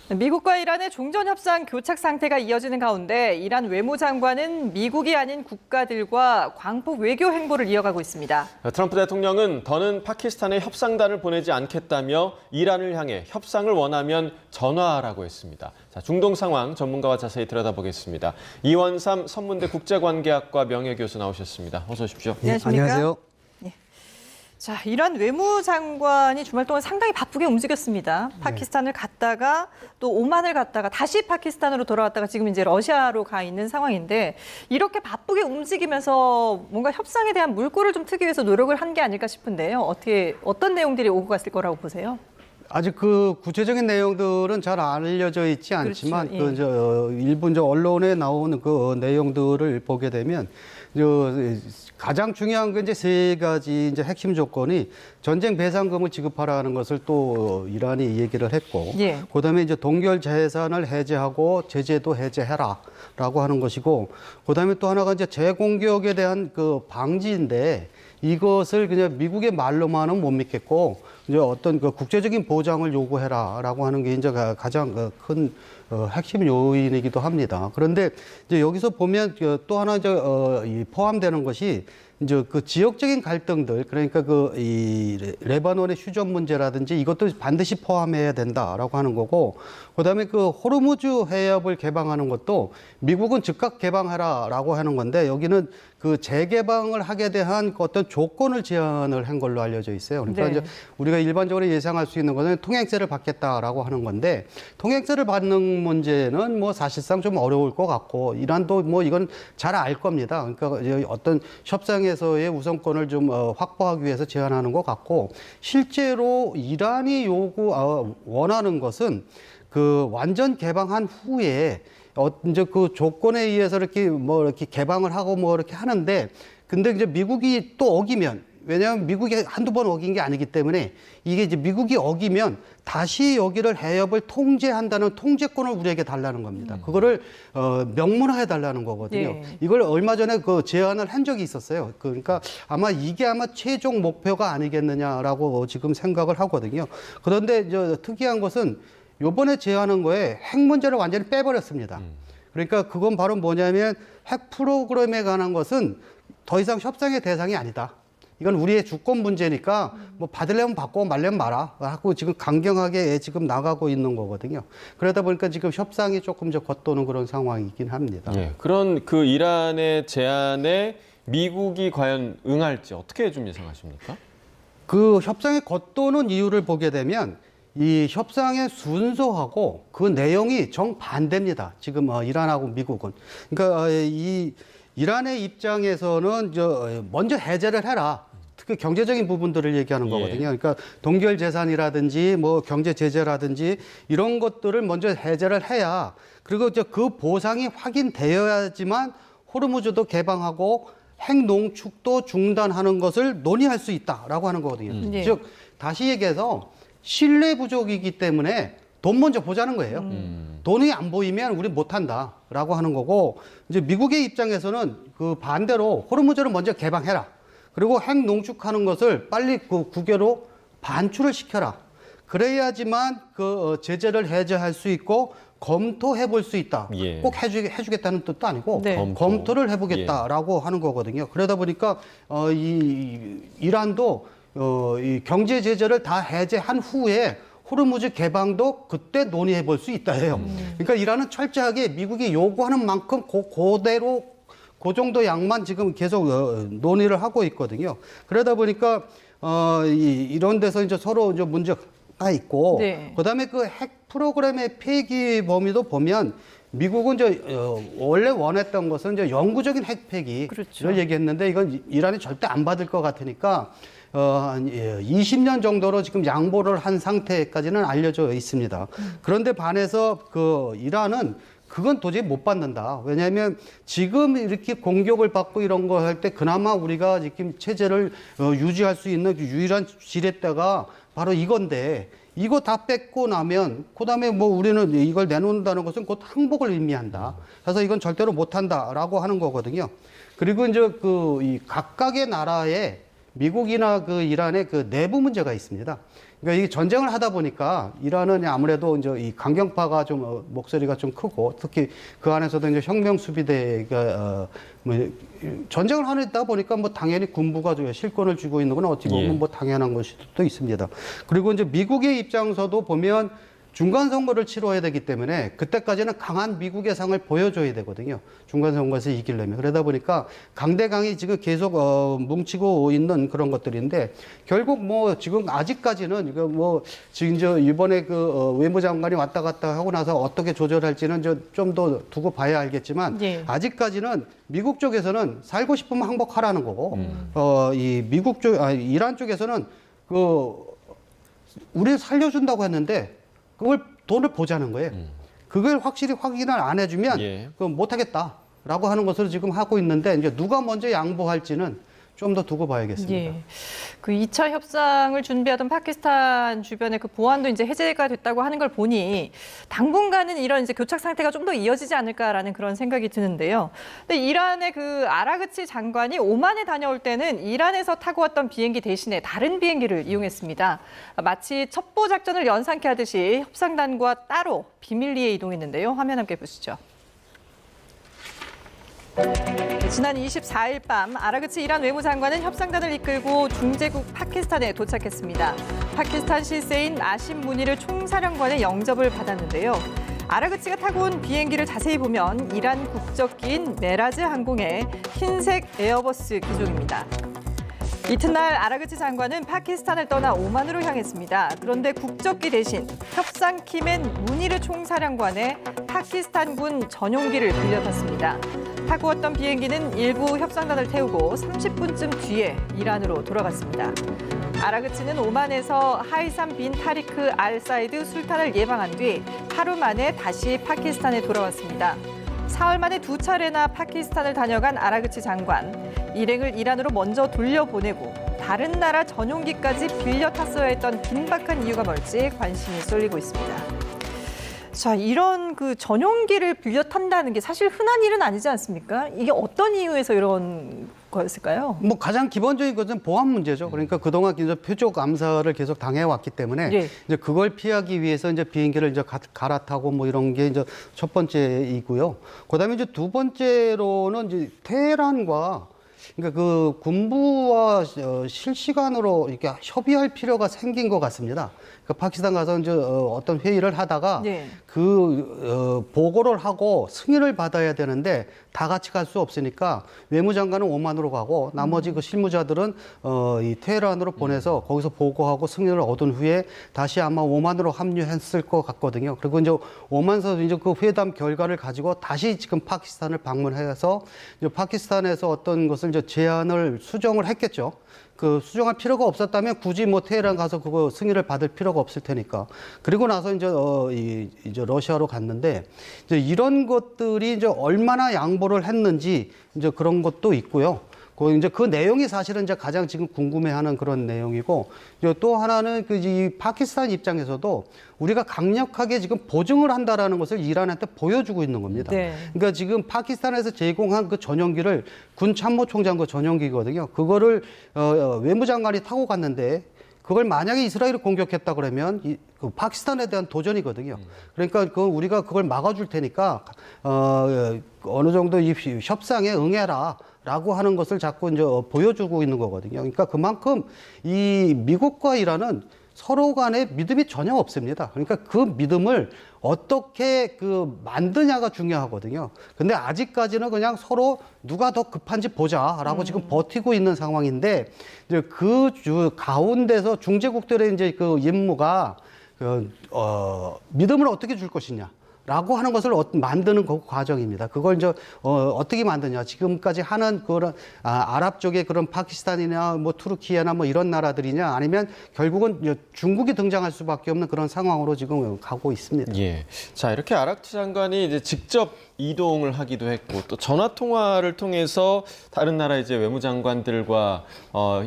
미국과 이란의 종전협상 교착 상태가 이어지는 가운데 이란 외무장관은 미국이 아닌 국가들과 광폭 외교 행보를 이어가고 있습니다. 트럼프 대통령은 더는 파키스탄에 협상단을 보내지 않겠다며 이란을 향해 협상을 원하면 전화하라고 했습니다. 자, 중동 상황 전문가와 자세히 들여다보겠습니다. 이원삼 선문대 국제관계학과 명예교수 나오셨습니다. 어서 오십시오. 네, 안녕하세요. 자, 이란 외무장관이 주말 동안 상당히 바쁘게 움직였습니다. 파키스탄을 갔다가 또 오만을 갔다가 다시 파키스탄으로 돌아왔다가 지금 이제 러시아로 가 있는 상황인데 이렇게 바쁘게 움직이면서 뭔가 협상에 대한 물꼬를 좀 트기 위해서 노력을 한 게 아닐까 싶은데요. 어떤 내용들이 오고 갔을 거라고 보세요? 아직 그 구체적인 내용들은 잘 알려져 있지 않지만 그렇죠. 일부 언론에 나오는 그 내용들을 보게 되면 가장 중요한 건 이제 세 가지 이제 핵심 조건이 전쟁 배상금을 지급하라는 것을 또 이란이 얘기를 했고, 예. 그다음에 이제 동결 재산을 해제하고 제재도 해제해라라고 하는 것이고, 그다음에 또 하나가 이제 재공격에 대한 그 방지인데 이것을 그냥 미국의 말로만은 못 믿겠고 이제 어떤 그 국제적인 보장을 요구해라라고 하는 게 이제 가장 큰 핵심 요인이기도 합니다. 그런데 이제 여기서 보면 또 하나 이제 포함되는 것이 이제 그 지역적인 갈등들, 그러니까 이 레바논의 휴전 문제라든지 이것도 반드시 포함해야 된다라고 하는 거고, 그다음에 그 호르무즈 해협을 개방하는 것도 미국은 즉각 개방하라라고 하는 건데 여기는 그 재개방을 하게 대한 어떤 조건을 제안을 한 걸로 알려져 있어요. 그러니까 네. 이제 우리가 일반적으로 예상할 수 있는 것은 통행세를 받겠다라고 하는 건데 통행세를 받는 문제는 뭐 사실상 좀 어려울 것 같고 이란도 뭐 이건 잘 알 겁니다. 그러니까 어떤 협상에서의 우선권을 좀 확보하기 위해서 제안하는 것 같고 실제로 이란이 원하는 것은 그 완전 개방한 후에 이제 그 조건에 의해서 이렇게 개방을 하고 뭐 이렇게 하는데 근데 이제 미국이 또 어기면 왜냐하면 미국이 한두 번 어긴 게 아니기 때문에 이게 이제 미국이 어기면 다시 여기를 해협을 통제한다는 통제권을 우리에게 달라는 겁니다. 그거를 명문화해 달라는 거거든요. 네. 이걸 얼마 전에 그 제안을 한 적이 있었어요. 그러니까 이게 아마 최종 목표가 아니겠느냐라고 지금 생각을 하거든요. 그런데 이제 특이한 것은 요번에 제안한 거에 핵 문제를 완전히 빼버렸습니다. 그러니까 그건 바로 뭐냐면 핵 프로그램에 관한 것은 더 이상 협상의 대상이 아니다. 이건 우리의 주권 문제니까 뭐 받으려면 받고 말려면 말아 하고 지금 강경하게 지금 나가고 있는 거거든요. 그러다 보니까 지금 협상이 조금 겉도는 그런 상황이긴 합니다. 예, 그런 그 이란의 제안에 미국이 과연 응할지 어떻게 좀 예상하십니까? 그 협상이 겉도는 이유를 보게 되면 이 협상의 순서하고 그 내용이 정반대입니다. 지금 이란하고 미국은. 그러니까 이 이란의 입장에서는 먼저 해제를 해라. 특히 경제적인 부분들을 얘기하는 거거든요. 그러니까 동결 재산이라든지 뭐 경제 제재라든지 이런 것들을 먼저 해제를 해야 그리고 그 보상이 확인되어야지만 호르무즈도 개방하고 핵 농축도 중단하는 것을 논의할 수 있다라고 하는 거거든요. 네. 즉 다시 얘기해서 신뢰 부족이기 때문에 돈 먼저 보자는 거예요. 돈이 안 보이면 우리 못한다라고 하는 거고 이제 미국의 입장에서는 그 반대로 호르무즈를 먼저 개방해라. 그리고 핵 농축하는 것을 빨리 그 국외로 반출을 시켜라. 그래야지만 그 제재를 해제할 수 있고 검토해 볼 수 있다. 예. 꼭 해주겠다는 뜻도 아니고 네. 검토를 해보겠다라고 하는 거거든요. 그러다 보니까 이란도 이 경제 제재를 다 해제한 후에 호르무즈 개방도 그때 논의해 볼 수 있다 해요. 그러니까 이란은 철저하게 미국이 요구하는 만큼 그대로 그 정도 양만 지금 계속 논의를 하고 있거든요. 그러다 보니까 이런 데서 이제 서로 이제 문제가 있고, 네. 그다음에 그 핵 프로그램의 폐기 범위도 보면 미국은 이제 원래 원했던 것은 이제 영구적인 핵 폐기를 그렇죠. 얘기했는데 이건 이란이 절대 안 받을 것 같으니까. 한 20년 정도로 지금 양보를 한 상태까지는 알려져 있습니다. 그런데 반해서 그 이란은 그건 도저히 못 받는다. 왜냐하면 지금 이렇게 공격을 받고 이런 거 할 때 그나마 우리가 지금 체제를 유지할 수 있는 유일한 지렛대가 바로 이건데 이거 다 뺏고 나면 그다음에 뭐 우리는 이걸 내놓는다는 것은 곧 항복을 의미한다. 그래서 이건 절대로 못 한다라고 하는 거거든요. 그리고 이제 이 각각의 나라에 미국이나 그 이란의 그 내부 문제가 있습니다. 그러니까 이 전쟁을 하다 보니까 이란은 아무래도 이제 이 강경파가 좀 목소리가 좀 크고 특히 그 안에서도 이제 혁명 수비대가 뭐 전쟁을 하다 보니까 뭐 당연히 군부가 실권을 쥐고 있는 건 어찌 보면 예. 뭐 당연한 것일 수도 있습니다. 그리고 이제 미국의 입장에서도 보면 중간 선거를 치러야 되기 때문에 그때까지는 강한 미국의 상을 보여줘야 되거든요. 중간 선거에서 이기려면. 그러다 보니까 강대강이 지금 계속 뭉치고 있는 그런 것들인데 결국 뭐 지금 아직까지는 이거 뭐 지금 저 이번에 그 외무장관이 왔다 갔다 하고 나서 어떻게 조절할지는 좀 더 두고 봐야 알겠지만 예. 아직까지는 미국 쪽에서는 살고 싶으면 항복하라는 거고 이 미국 쪽 이란 쪽에서는 우리 살려준다고 했는데 그걸 돈을 보자는 거예요. 그걸 확실히 확인을 안 해주면 예. 그건 못하겠다라고 하는 것으로 지금 하고 있는데 이제 누가 먼저 양보할지는 좀 더 두고 봐야겠습니다. 예. 그 2차 협상을 준비하던 파키스탄 주변의 그 보안도 이제 해제가 됐다고 하는 걸 보니 당분간은 이런 이제 교착 상태가 좀 더 이어지지 않을까라는 그런 생각이 드는데요. 근데 이란의 그 아라그치 장관이 오만에 다녀올 때는 이란에서 타고 왔던 비행기 대신에 다른 비행기를 이용했습니다. 마치 첩보 작전을 연상케 하듯이 협상단과 따로 비밀리에 이동했는데요. 화면 함께 보시죠. 지난 24일 밤 아라그치 이란 외무장관은 협상단을 이끌고 중재국 파키스탄에 도착했습니다. 파키스탄 실세인 아심 무니르 총사령관의 영접을 받았는데요. 아라그치가 타고 온 비행기를 자세히 보면 이란 국적기인 메라즈 항공의 흰색 에어버스 기종입니다. 이튿날 아라그치 장관은 파키스탄을 떠나 오만으로 향했습니다. 그런데 국적기 대신 협상팀엔 무니르 총사령관의 파키스탄군 전용기를 빌려 탔습니다. 타고 왔던 비행기는 일부 협상단을 태우고 30분쯤 뒤에 이란으로 돌아갔습니다. 아라그치는 오만에서 하이삼 빈 타리크 알 사이드 술탄을 예방한 뒤 하루 만에 다시 파키스탄에 돌아왔습니다. 4월 만에 2차례나 파키스탄을 다녀간 아라그치 장관. 일행을 이란으로 먼저 돌려보내고 다른 나라 전용기까지 빌려 탔어야 했던 긴박한 이유가 뭘지 관심이 쏠리고 있습니다. 자, 이런 그 전용기를 빌려 탄다는 게 사실 흔한 일은 아니지 않습니까? 이게 어떤 이유에서 이런 거였을까요? 뭐 가장 기본적인 것은 보안 문제죠. 그러니까 그동안 이제 표적 암살을 계속 당해왔기 때문에 예. 이제 그걸 피하기 위해서 이제 비행기를 이제 갈아타고 뭐 이런 게 이제 첫 번째이고요. 그다음에 이제 두 번째로는 이제 테헤란과 그러니까 그 군부와 실시간으로 이렇게 협의할 필요가 생긴 것 같습니다. 그러니까 파키스탄 가서 이제 어떤 회의를 하다가 네. 보고를 하고 승인을 받아야 되는데 다 같이 갈 수 없으니까 외무장관은 오만으로 가고 나머지 그 실무자들은 이 테헤란으로 보내서 거기서 보고하고 승인을 얻은 후에 다시 아마 오만으로 합류했을 것 같거든요. 그리고 이제 오만에서 이제 그 회담 결과를 가지고 다시 지금 파키스탄을 방문해서 이제 파키스탄에서 어떤 것을 이제 제안을 수정을 했겠죠. 그 수정할 필요가 없었다면 굳이 뭐 테헤란 가서 그거 승인을 받을 필요가 없을 테니까. 그리고 나서 이제 러시아로 갔는데 이제 이런 것들이 이제 얼마나 양보를 했는지 이제 그런 것도 있고요. 이제 그 내용이 사실은 이제 가장 지금 궁금해하는 그런 내용이고, 이제 또 하나는 이 파키스탄 입장에서도 우리가 강력하게 지금 보증을 한다라는 것을 이란한테 보여주고 있는 겁니다. 네. 그러니까 지금 파키스탄에서 제공한 그 전용기를 군 참모총장 그 전용기거든요. 그거를 외무장관이 타고 갔는데 그걸 만약에 이스라엘이 공격했다 그러면 그 파키스탄에 대한 도전이거든요. 그러니까 우리가 그걸 막아줄 테니까 어느 정도 이 협상에 응해라. 라고 하는 것을 자꾸 이제 보여주고 있는 거거든요. 그러니까 그만큼 이 미국과 이란은 서로 간에 믿음이 전혀 없습니다. 그러니까 그 믿음을 어떻게 만드냐가 중요하거든요. 근데 아직까지는 그냥 서로 누가 더 급한지 보자라고 지금 버티고 있는 상황인데, 이제 가운데서 중재국들의 이제 그 임무가 믿음을 어떻게 줄 것이냐. 라고 하는 것을 만드는 그 과정입니다. 그걸 이제 어떻게 만드냐. 지금까지 하는 그런 아랍 쪽의 그런 파키스탄이나 뭐 투르키예나 뭐 이런 나라들이냐, 아니면 결국은 중국이 등장할 수밖에 없는 그런 상황으로 지금 가고 있습니다. 예. 자, 이렇게 아라그치 장관이 이제 직접 이동을 하기도 했고 또 전화 통화를 통해서 다른 나라 이제 외무장관들과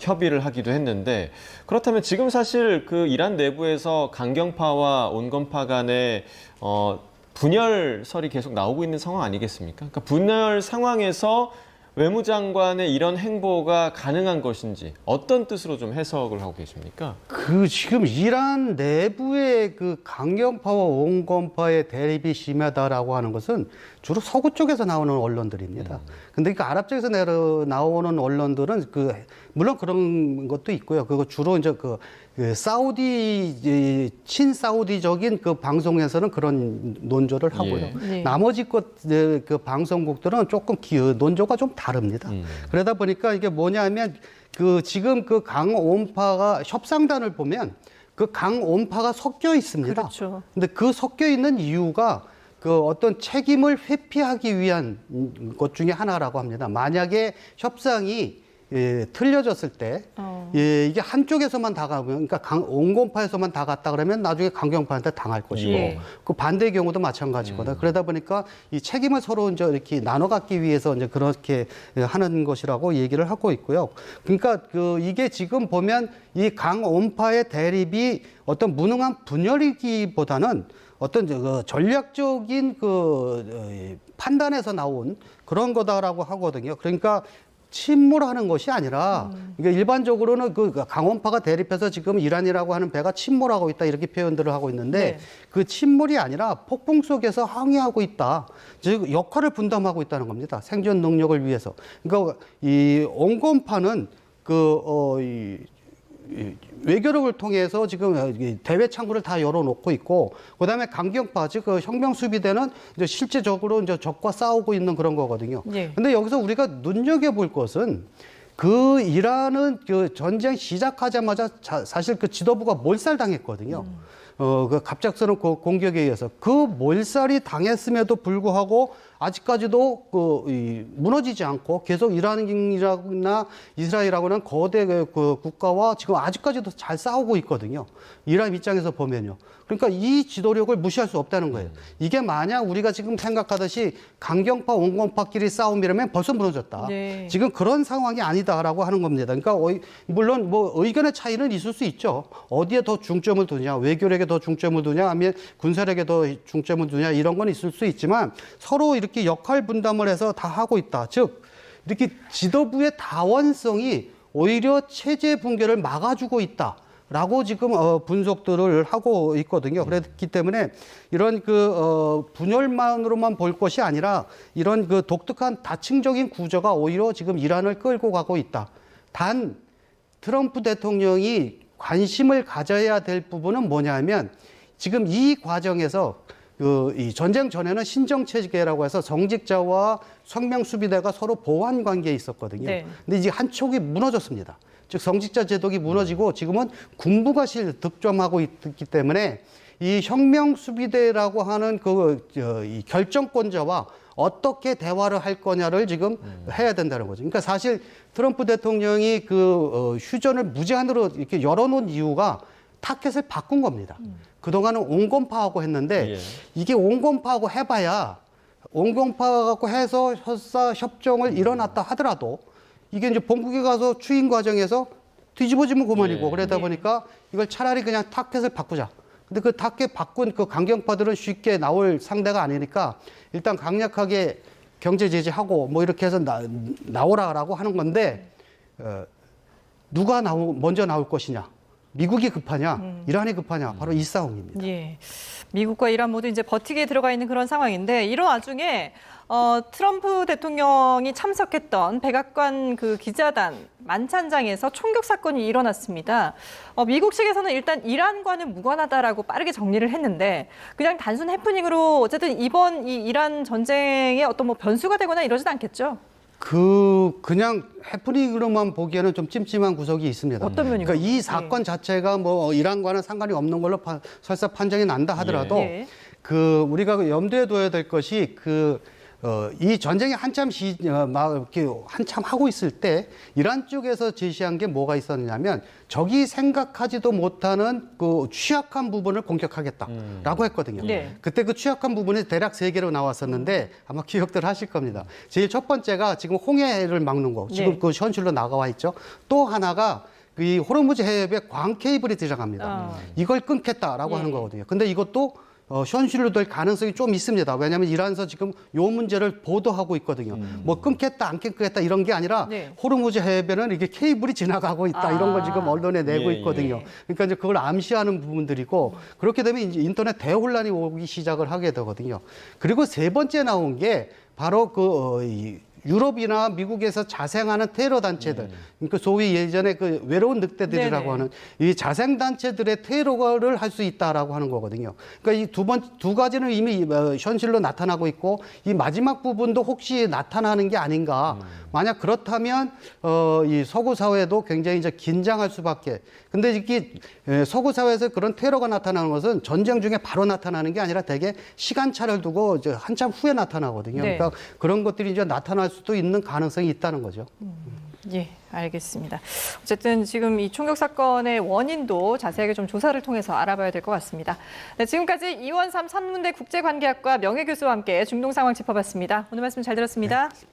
협의를 하기도 했는데, 그렇다면 지금 사실 그 이란 내부에서 강경파와 온건파 간의 분열설이 계속 나오고 있는 상황 아니겠습니까? 그러니까 분열 상황에서 외무장관의 이런 행보가 가능한 것인지 어떤 뜻으로 좀 해석을 하고 계십니까? 지금 이란 내부의 그 강경파와 온건파의 대립이 심하다라고 하는 것은 주로 서구 쪽에서 나오는 언론들입니다. 근데 그 아랍 쪽에서 나오는 언론들은 물론 그런 것도 있고요. 그거 주로 이제 사우디 친사우디적인 그 방송에서는 그런 논조를 하고요. 예. 네. 나머지 그 방송국들은 조금 논조가 좀 다릅니다. 그러다 보니까 이게 뭐냐면 지금 그 강온파가 협상단을 보면 그 강온파가 섞여 있습니다. 그렇죠. 근데 그 섞여 있는 이유가 어떤 책임을 회피하기 위한 것 중에 하나라고 합니다. 만약에 협상이 틀려졌을 때 이게 한쪽에서만 다가오면 그러니까 온건파에서만 다갔다 그러면 나중에 강경파한테 당할 것이고 예. 그 반대의 경우도 마찬가지거든요. 그러다 보니까 이 책임을 서로 이제 이렇게 나눠 갖기 위해서 이제 그렇게 하는 것이라고 얘기를 하고 있고요. 그러니까 이게 지금 보면 이 강온파의 대립이 어떤 무능한 분열이기보다는 어떤 전략적인 판단에서 나온 그런 거다라고 하거든요. 그러니까 침몰하는 것이 아니라 이게 일반적으로는 강원파가 대립해서 지금 이란이라고 하는 배가 침몰하고 있다 이렇게 표현들을 하고 있는데 네. 그 침몰이 아니라 폭풍 속에서 항해하고 있다. 즉 역할을 분담하고 있다는 겁니다. 생존 능력을 위해서. 그러니까 이 온건파는 외교력을 통해서 지금 대외 창구를 다 열어놓고 있고, 그다음에 강경파 즉 혁명 수비대는 이제 실제적으로 이제 적과 싸우고 있는 그런 거거든요. 네. 근데 여기서 우리가 눈여겨볼 것은 이란은 전쟁 시작하자마자 사실 지도부가 몰살당했거든요. 갑작스러운 공격에 의해서 그 몰살이 당했음에도 불구하고 아직까지도 무너지지 않고 계속 이란이나 이스라엘하고는 거대 국가와 지금 아직까지도 잘 싸우고 있거든요. 이란 입장에서 보면요. 그러니까 이 지도력을 무시할 수 없다는 거예요. 이게 만약 우리가 지금 생각하듯이 강경파, 온건파끼리 싸움이라면 벌써 무너졌다. 네. 지금 그런 상황이 아니다라고 하는 겁니다. 그러니까 물론 의견의 차이는 있을 수 있죠. 어디에 더 중점을 두냐, 외교력에 더 중점을 두냐, 아니면 군사력에 더 중점을 두냐 이런 건 있을 수 있지만 서로 이렇게 역할 분담을 해서 다 하고 있다. 즉 이렇게 지도부의 다원성이 오히려 체제 붕괴를 막아주고 있다. 라고 지금 분석들을 하고 있거든요. 그렇기 때문에 이런 분열만으로만 볼 것이 아니라 이런 독특한 다층적인 구조가 오히려 지금 이란을 끌고 가고 있다. 단 트럼프 대통령이 관심을 가져야 될 부분은 뭐냐면 지금 이 과정에서 이 전쟁 전에는 신정체계라고 해서 정직자와 성명수비대가 서로 보완 관계에 있었거든요. 네. 근데 이제 한쪽이 무너졌습니다. 즉 성직자 제독이 무너지고 지금은 군부가 득점하고 있기 때문에 이 혁명수비대라고 하는 이 결정권자와 어떻게 대화를 할 거냐를 지금 해야 된다는 거죠. 그러니까 사실 트럼프 대통령이 휴전을 무제한으로 이렇게 열어놓은 이유가 타켓을 바꾼 겁니다. 그동안은 온건파하고 했는데 예. 이게 온건파하고 해봐야 온건파 갖고 해서 협정을 일어났다 하더라도 이게 이제 본국에 가서 추인 과정에서 뒤집어지면 그만이고 예. 그러다 보니까 이걸 차라리 그냥 타켓을 바꾸자. 근데 그 타켓 바꾼 강경파들은 쉽게 나올 상대가 아니니까 일단 강력하게 경제 제재하고 뭐 이렇게 해서 나오라라고 하는 건데 누가 먼저 나올 것이냐? 미국이 급하냐? 이란이 급하냐? 바로 이 싸움입니다. 예. 미국과 이란 모두 이제 버티기에 들어가 있는 그런 상황인데 이런 와중에 트럼프 대통령이 참석했던 백악관 기자단 만찬장에서 총격 사건이 일어났습니다. 미국 측에서는 일단 이란과는 무관하다라고 빠르게 정리를 했는데 그냥 단순 해프닝으로 어쨌든 이번 이 이란 전쟁에 어떤 변수가 되거나 이러진 않겠죠? 그냥 해프닝으로만 보기에는 좀 찜찜한 구석이 있습니다. 어떤 면이요? 그러니까 이 사건 자체가 이란과는 상관이 없는 걸로 설사 판정이 난다 하더라도 예. 우리가 염두에 둬야 될 것이 이 전쟁이 한참 하고 있을 때 이란 쪽에서 제시한 게 뭐가 있었냐면 적이 생각하지도 못하는 취약한 부분을 공격하겠다라고 했거든요. 네. 그때 취약한 부분이 대략 3개로 나왔었는데 아마 기억들 하실 겁니다. 제일 첫 번째가 지금 홍해를 막는 거. 지금 네. 현실로 나와 있죠. 또 하나가 이 호르무즈 해협에 광 케이블이 들어갑니다. 이걸 끊겠다라고 예. 하는 거거든요. 근데 이것도 현실로 될 가능성이 좀 있습니다. 왜냐하면 이란에서 지금 요 문제를 보도하고 있거든요. 뭐 끊겠다, 안 끊겠다 이런 게 아니라 네. 호르무즈 해변은 이게 케이블이 지나가고 있다 이런 걸 지금 언론에 내고 예, 있거든요. 예. 그러니까 이제 그걸 암시하는 부분들이고 그렇게 되면 이제 인터넷 대혼란이 오기 시작을 하게 되거든요. 그리고 세 번째 나온 게 바로 이 유럽이나 미국에서 자생하는 테러 단체들, 그러니까 소위 예전에 그 외로운 늑대들이라고 네네. 하는 이 자생 단체들의 테러를 할 수 있다라고 하는 거거든요. 그러니까 이 두 가지는 이미 현실로 나타나고 있고 이 마지막 부분도 혹시 나타나는 게 아닌가. 만약 그렇다면 이 서구 사회도 굉장히 이제 긴장할 수밖에. 근데 이게 서구 사회에서 그런 테러가 나타나는 것은 전쟁 중에 바로 나타나는 게 아니라 대개 시간차를 두고 이제 한참 후에 나타나거든요. 네. 그러니까 그런 것들이 이제 나타날 수도 있는 가능성이 있다는 거죠. 예, 알겠습니다. 어쨌든 지금 이 총격 사건의 원인도 자세하게 좀 조사를 통해서 알아봐야 될 것 같습니다. 네, 지금까지 이원삼 산문대 국제관계학과 명예교수와 함께 중동 상황 짚어봤습니다. 오늘 말씀 잘 들었습니다. 네.